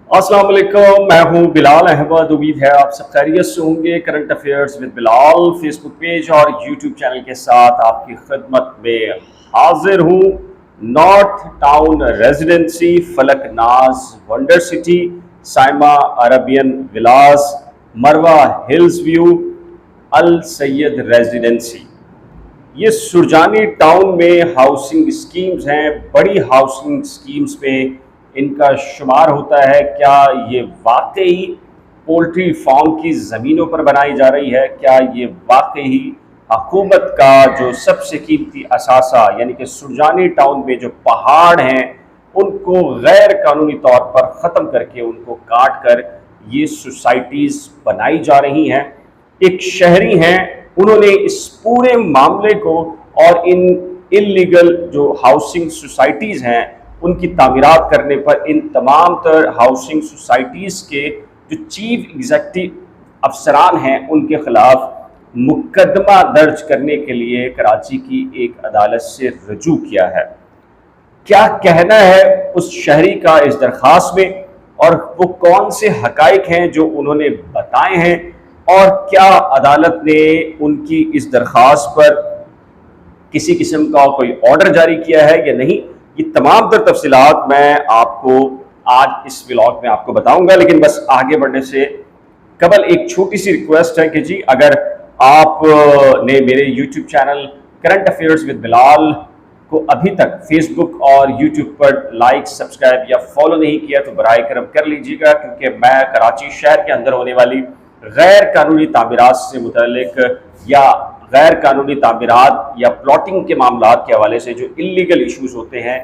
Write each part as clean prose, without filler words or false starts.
अस्सलाम वालेकुम, मैं हूं बिलाल अहमद। उम्मीद है आप सब खैरियत से होंगे। Current affairs with Bilal Facebook page और यूट्यूब चैनल के साथ आपकी खिदमत में हाजिर हूं। नॉर्थ टाउन रेजिडेंसी, फलक नाज वंडर सिटी, साइमा अरबियन विलास, मरवा hills view, Al Syed residency, ये सुरजानी टाउन में हाउसिंग स्कीम्स हैं। बड़ी हाउसिंग स्कीम्स में इनका शुमार होता है। क्या ये वाकई पोल्ट्री फार्म की ज़मीनों पर बनाई जा रही है? क्या ये वाकई हुकूमत का जो सबसे कीमती असासा यानी कि सुरजानी टाउन में जो पहाड़ हैं उनको गैर कानूनी तौर पर ख़त्म करके उनको काट कर ये सोसाइटीज़ बनाई जा रही हैं? एक शहरी हैं, उन्होंने इस पूरे मामले को और इन इलीगल जो हाउसिंग सोसाइटीज़ हैं उनकी तामीरात करने पर इन तमाम तर हाउसिंग सोसाइटीज़ के जो चीफ एग्जीक्यूटिव अफसरान हैं उनके खिलाफ मुकदमा दर्ज करने के लिए कराची की एक अदालत से रजू किया है। क्या कहना है उस शहरी का इस दरख्वास्त में, और वो कौन से हकाइक हैं जो उन्होंने बताए हैं, और क्या अदालत ने उनकी इस दरख्वास्त पर किसी किस्म का कोई ऑर्डर जारी किया है या नहीं, ये तमाम तर तफसीलात मैं आपको आज इस व्लॉग में आपको बताऊंगा। लेकिन बस आगे बढ़ने से कबल एक छोटी सी रिक्वेस्ट है कि जी, अगर आप ने मेरे YouTube channel current affairs with Bilal को अभी तक फेसबुक और यूट्यूब पर लाइक, सब्सक्राइब या फॉलो नहीं किया तो बराए करम कर लीजिएगा, क्योंकि मैं कराची शहर के अंदर होने वाली गैर कानूनी तामीरात से मुतल्लिक या गैर कानूनी तामीरात या प्लॉटिंग के मामलात के हवाले से जो इलीगल इशूज़ होते हैं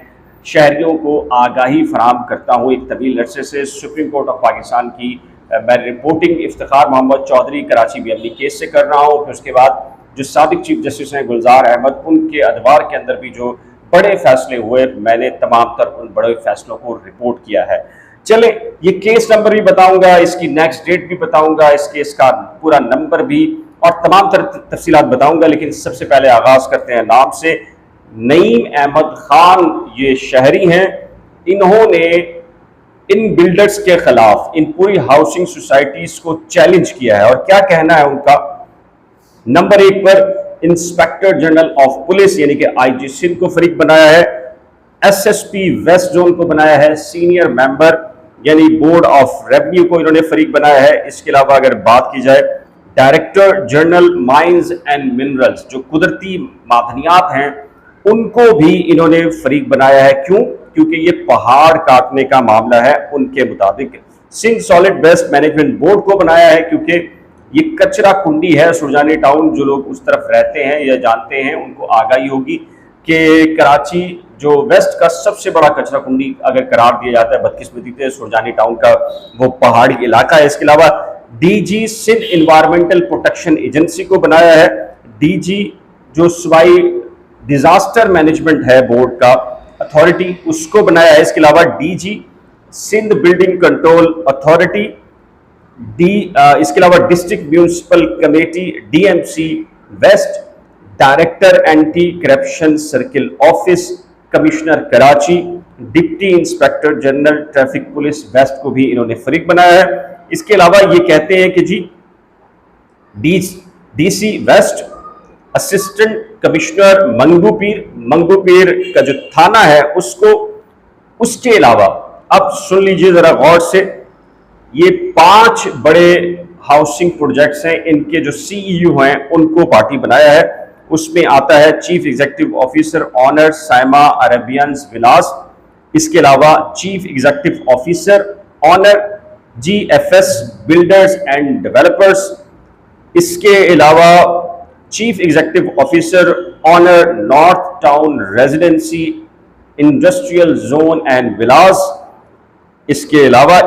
शहरियों को आगाही फराहम करता हूँ। एक तवील अरसे से सुप्रीम कोर्ट ऑफ पाकिस्तान की मैं रिपोर्टिंग इफ्तिखार मोहम्मद चौधरी कराची बेअमनी केस से कर रहा हूँ। फिर उसके बाद जो साबिक चीफ जस्टिस हैं गुलजार अहमद, उनके अदवार के अंदर भी जो बड़े फैसले हुए, मैंने तमाम तर उन बड़े फैसलों को रिपोर्ट किया है। चले, ये केस नंबर भी बताऊंगा, इसकी नेक्स्ट डेट भी बताऊंगा, इस केस का पूरा नंबर भी और तमाम तर तफसीलात बताऊंगा। लेकिन सबसे पहले आगाज करते हैं नाम से। नईम अहमद खान ये शहरी हैं। इन्होंने इन बिल्डर्स के खिलाफ इन पूरी हाउसिंग सोसाइटीज को चैलेंज किया है। और क्या कहना है उनका? नंबर 1 पर इंस्पेक्टर जनरल ऑफ पुलिस यानी कि आईजी सिंध को फरीक बनाया है, एसएसपी वेस्ट जोन को बनाया है, सीनियर मेंबर यानी बोर्ड ऑफ रेवेन्यू को इन्होंने फरीक बनाया है। इसके अलावा अगर बात की जाए director general mines and minerals, जो कुदरती मादनियात हैं, उनको भी इन्होंने फरीक बनाया है। क्यों? क्योंकि ये पहाड़ काटने का मामला है उनके मुताबिक। Sindh solid waste management board को बनाया है क्योंकि ये कचरा कुंडी है सुरजानी टाउन। जो लोग उस तरफ रहते हैं या जानते हैं उनको आगाही होगी कि कराची जो वेस्ट का सबसे बड़ा कचरा कुंडी अगर करार दिया जाता है बदकिस्मती से सुरजानी टाउन का वो पहाड़ी इलाका है। इसके अलावा DG Sindh environmental protection agency को बनाया है। डीजी जो सूबाई डिजास्टर मैनेजमेंट है बोर्ड का अथॉरिटी, उसको बनाया है। इसके अलावा DG Sindh building control authority, इसके अलावा district municipal committee DMC west, director anti corruption circle office, commissioner Karachi, deputy inspector general traffic police west को भी इन्होंने फरीक बनाया है। इसके अलावा ये कहते हैं कि जी डीसी वेस्ट, असिस्टेंट कमिश्नर मंगूपीर का जो थाना है उसको, उसके अलावा अब सुन लीजिए जरा गौर से, ये 5 बड़े हाउसिंग प्रोजेक्ट्स हैं, इनके जो सीईओ हैं उनको पार्टी बनाया है। उसमें आता है chief executive officer owner Saima Arabians villas, इसके अलावा chief executive officer owner GFS builders and developers, इसके अलावा chief executive officer owner north town residency industrial zone and villas, इसके अलावा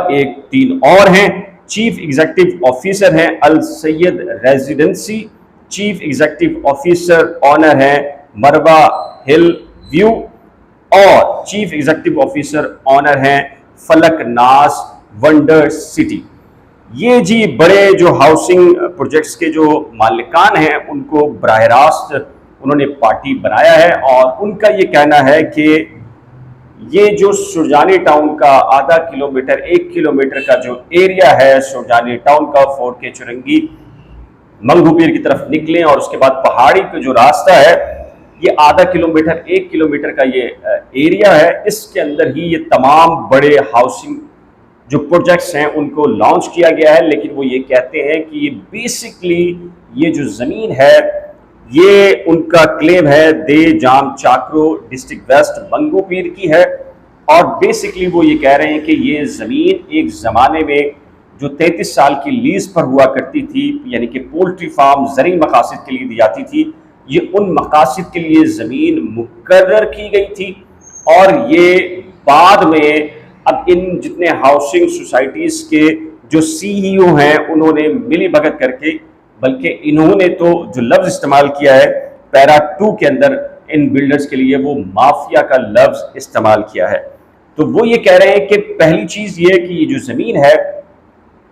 3 और हैं। चीफ एग्जीक्यूटिव ऑफिसर हैं Al Syed residency, chief executive officer owner हैं मरवा हिल व्यू, और चीफ एग्जीक्यूटिव ऑफिसर ऑनर हैं फलक नाज वंडर सिटी। ये जी बड़े जो हाउसिंग प्रोजेक्ट्स के जो मालिकान हैं उनको बराह रास्त उन्होंने पार्टी बनाया है। और उनका ये कहना है कि ये जो सुरजानी टाउन का आधा किलोमीटर 1 किलोमीटर का जो एरिया है सुरजानी टाउन का, फोर्ट के चुरंगी मंगूपीर की तरफ निकले और उसके बाद पहाड़ी का जो रास्ता है ये आधा किलोमीटर 1 किलोमीटर का ये एरिया है। इसके अंदर ही ये तमाम बड़े हाउसिंग जो प्रोजेक्ट्स हैं उनको लॉन्च किया गया है। लेकिन वो ये कहते हैं कि ये बेसिकली ये जो ज़मीन है ये उनका क्लेम है दे जाम चाकरो डिस्ट्रिक्ट वेस्ट मंगूपीर की है। और बेसिकली वो ये कह रहे हैं कि ये ज़मीन एक ज़माने में जो 33 साल की लीज पर हुआ करती थी, यानी कि पोल्ट्री फार्म ज़रूरी मकासद के लिए दी जाती थी, ये उन मकासद के लिए ज़मीन मुकर्रर की गई थी। और ये बाद में अब इन जितने हाउसिंग सोसाइटीज़ के जो सीईओ हैं उन्होंने मिली भगत करके, बल्कि इन्होंने तो जो लफ्ज़ इस्तेमाल किया है पैरा 2 के अंदर इन बिल्डर्स के लिए वो माफिया का लफ्ज़ इस्तेमाल किया है। तो वो ये कह रहे हैं कि पहली चीज़ ये कि ये जो ज़मीन है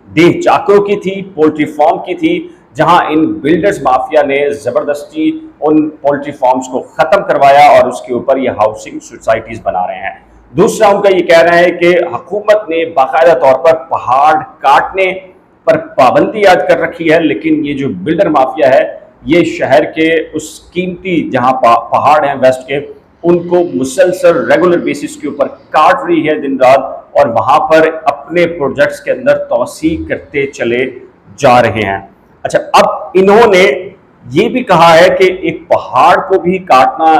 देह चाकरों की थी, पोल्ट्री फार्म की थी, जहां इन बिल्डर्स माफिया ने ज़बरदस्ती उन पोल्ट्री फार्म्स को ख़त्म करवाया और उसके ऊपर ये हाउसिंग सोसाइटीज़ बना रहे हैं। दूसरा उनका ये कह रहा है कि हुकूमत ने बाकायदा तौर पर पहाड़ काटने पर पाबंदी याद कर रखी है, लेकिन ये जो बिल्डर माफिया है ये शहर के उस कीमती जहां पहाड़ हैं वेस्ट के, उनको मुसलसल रेगुलर बेसिस के ऊपर काट रही है दिन रात और वहां पर अपने प्रोजेक्ट्स के अंदर तोसी करते चले जा रहे हैं। अच्छा, अब इन्होंने ये भी कहा है कि एक पहाड़ को भी काटना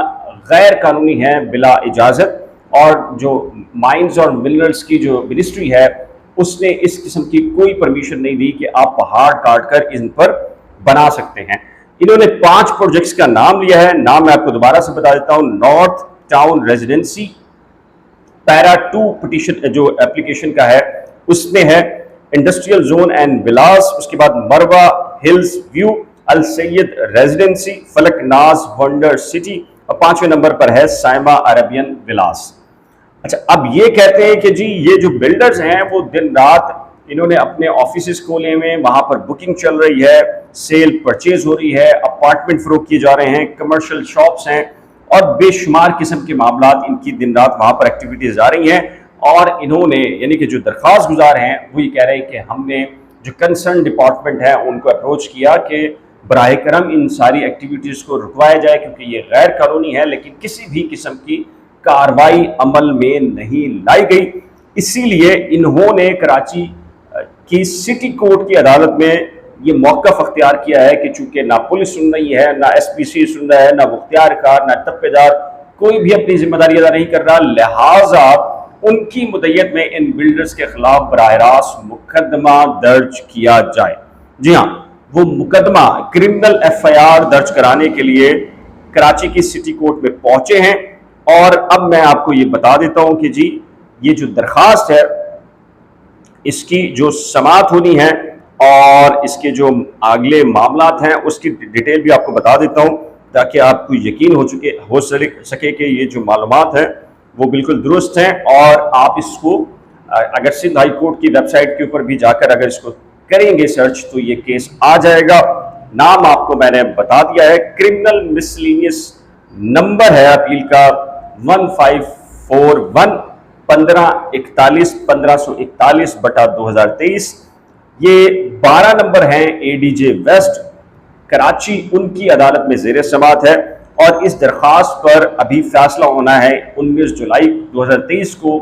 गैर कानूनी है बिला इजाज़त, और जो माइंस और मिनरल्स की जो मिनिस्ट्री है उसने इस किस्म की कोई परमिशन नहीं दी कि आप पहाड़ काट कर इन पर बना सकते हैं। इन्होंने 5 प्रोजेक्ट्स का नाम लिया है। नाम मैं आपको दोबारा से बता देता हूं। North town residency para 2 petition जो एप्लीकेशन का है उसमें है इंडस्ट्रियल जोन एंड विलास, उसके बाद Marwa hills view, Al Syed residency, Falaknaz wonder city, और 5वें नंबर पर है साइमा अरेबियन विलास। अच्छा, अब ये कहते हैं कि जी ये जो बिल्डर्स हैं वो दिन रात इन्होंने अपने ऑफिस खोले हुए, वहां पर बुकिंग चल रही है, सेल परचेज हो रही है, अपार्टमेंट फरोख्त किए जा रहे हैं, कमर्शियल शॉप्स हैं और बेशुमार किस्म के मामलात इनकी दिन रात वहां पर एक्टिविटीज आ रही हैं। और इन्होंने यानी कि जो दरख्वास्त गुजार हैं वो ये कह रहे हैं कि हमने जो कंसर्न डिपार्टमेंट है उनको अप्रोच किया कि बराह करम इन सारी एक्टिविटीज़ को रुकवाया जाए क्योंकि ये गैर कानूनी है, लेकिन किसी भी किस्म की कार्रवाई अमल में नहीं लाई गई। इसीलिए इन्होंने कराची की सिटी कोर्ट की अदालत में ये मौक़िफ़ अख्तियार किया है कि चूंकि ना पुलिस सुन रही है, ना SPC सुन रहा है, ना मुख्तियार कार, ना तप्पेदार, कोई भी अपनी जिम्मेदारी अदा नहीं कर रहा, लिहाजा उनकी मुद्दत में इन बिल्डर्स के खिलाफ बराह रास्त मुकदमा दर्ज किया जाए। जी हाँ, वो मुकदमा क्रिमिनल FIR दर्ज कराने के लिए कराची की सिटी कोर्ट में पहुंचे हैं। और अब मैं आपको ये बता देता हूं कि जी ये जो दरखास्त है इसकी जो समाअत होनी है और इसके जो अगले मामलात हैं उसकी डिटेल भी आपको बता देता हूं ताकि आपको यकीन हो सके कि ये जो मालूमात है वो बिल्कुल दुरुस्त हैं। और आप इसको अगर सिंध हाई कोर्ट की वेबसाइट के ऊपर भी जाकर अगर इसको करेंगे सर्च तो ये केस आ जाएगा। नाम आपको मैंने बता दिया है, क्रिमिनल मिसलिनियस नंबर है अपील का 1541 1541/2023। ये 12 नंबर है ADJ वेस्ट कराची, उनकी अदालत में ज़ेर समाअत है। और इस दरख्वास्त पर अभी फैसला होना है 19 जुलाई 2023 को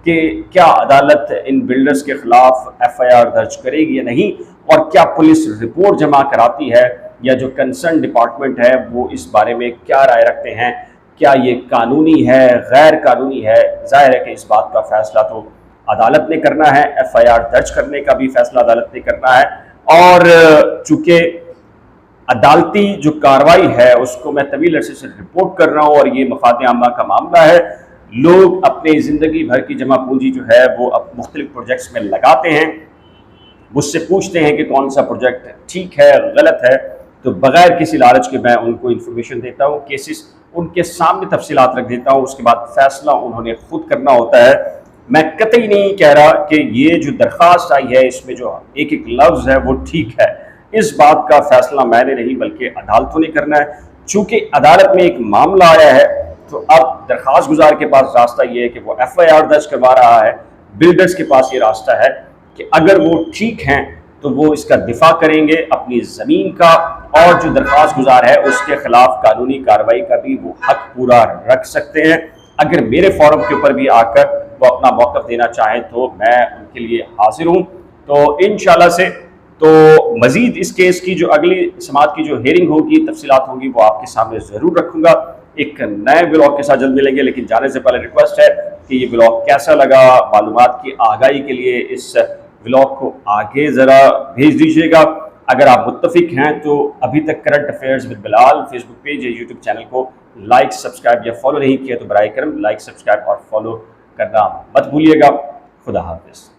कि क्या अदालत इन बिल्डर्स के खिलाफ FIR दर्ज करेगी या नहीं, और क्या पुलिस रिपोर्ट जमा कराती है, या जो कंसर्न डिपार्टमेंट है वो इस बारे में क्या राय रखते हैं, क्या ये कानूनी है गैर कानूनी है। जाहिर है कि इस बात का फैसला तो अदालत ने करना है, FIR दर्ज करने का भी फैसला अदालत ने करना है। और चूंकि अदालती जो कार्रवाई है उसको मैं तवील अरसे से रिपोर्ट कर रहा हूँ और ये मफाद आमा का मामला है, लोग अपनी ज़िंदगी भर की जमा पूंजी जो है वो अब मुख्तलिफ प्रोजेक्ट्स में लगाते हैं, मुझसे पूछते हैं कि कौन सा प्रोजेक्ट ठीक है गलत है, तो बग़ैर किसी लालच के मैं उनको इन्फॉर्मेशन देता हूँ, केसेस उनके सामने तफसीलात रख देता हूँ, उसके बाद फैसला उन्होंने खुद करना होता है। मैं कतई नहीं कह रहा कि ये जो दरख्वास्त आई है इसमें जो एक एक लफ्ज़ है वो ठीक है, इस बात का फैसला मैंने नहीं बल्कि अदालतों ने करना है। चूँकि अदालत में एक मामला आया है तो अब दरख्वास्त गुजार के पास रास्ता ये है कि वो FIR दर्ज करवा रहा है, बिल्डर्स के पास ये रास्ता है कि अगर वो ठीक हैं तो वो इसका दिफा करेंगे अपनी ज़मीन का, और जो दरख्वास्त गुजार है उसके खिलाफ कानूनी कार्रवाई का भी वो हक पूरा रख सकते हैं। अगर मेरे फोरम के ऊपर भी आकर वो अपना मौक़िफ़ देना चाहें तो मैं उनके लिए हाजिर हूँ। तो इंशाल्लाह से तो मज़ीद इस केस की जो अगली समाअत की जो हेयरिंग होगी, तफसीलात होंगी, वो आपके सामने ज़रूर रखूँगा। एक नए ब्लॉग के साथ जल्द मिलेंगे, लेकिन जाने से पहले रिक्वेस्ट है कि ये ब्लॉग कैसा लगा, मालूमात की आगाही के लिए इस ब्लॉग को आगे ज़रा भेज दीजिएगा। अगर आप मुत्तफिक हैं तो अभी तक current affairs with Bilal Facebook page या यूट्यूब चैनल को लाइक, सब्सक्राइब या फॉलो नहीं किया तो बराए करम लाइक, सब्सक्राइब और फॉलो करना मत भूलिएगा। खुदा हाफिज़।